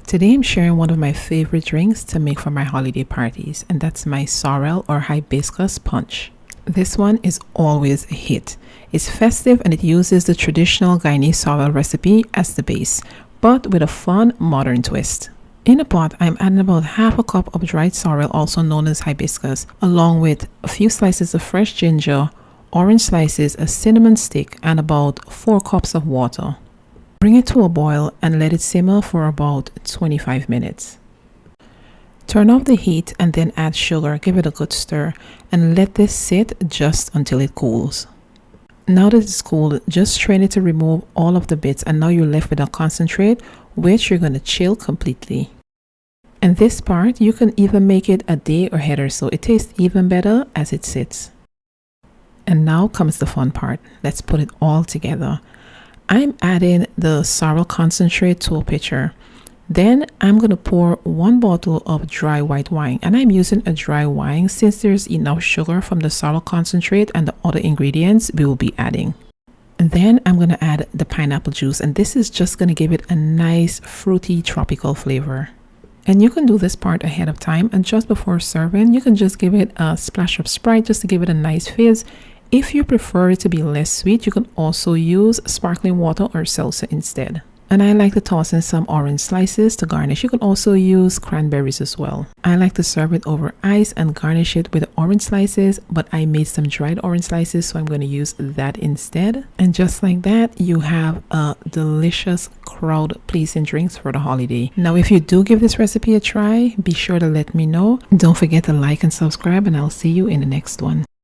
Today I'm sharing one of my favorite drinks to make for my holiday parties, and that's my Sorrel or Hibiscus Punch. This one is always a hit. It's festive and it uses the traditional Guyanese Sorrel recipe as the base, but with a fun modern twist. In a pot, I'm adding about half a cup of dried sorrel, also known as hibiscus, along with a few slices of fresh ginger, orange slices, a cinnamon stick, and about 4 cups of water. Bring it to a boil and let it simmer for about 25 minutes. Turn off the heat and then add sugar, give it a good stir, and let this sit just until it cools. Now that it's cooled, just strain it to remove all of the bits, and now you're left with a concentrate which you're going to chill completely. And this part, you can even make it a day ahead or so. It tastes even better as it sits. And now comes the fun part. Let's put it all together. I'm adding the sorrel concentrate to a pitcher. Then I'm going to pour 1 bottle of dry white wine, and I'm using a dry wine since there's enough sugar from the sorrel concentrate and the other ingredients we will be adding. And then I'm going to add the pineapple juice, and this is just going to give it a nice fruity tropical flavor. And you can do this part ahead of time, and just before serving you can just give it a splash of Sprite just to give it a nice fizz. If you prefer it to be less sweet, you can also use sparkling water or salsa instead. And I like to toss in some orange slices to garnish. You can also use cranberries as well. I like to serve it over ice and garnish it with orange slices, but I made some dried orange slices, so I'm going to use that instead. And just like that, you have a delicious crowd pleasing drinks for the holiday. Now, if you do give this recipe a try, be sure to let me know. Don't forget to like and subscribe, and I'll see you in the next one.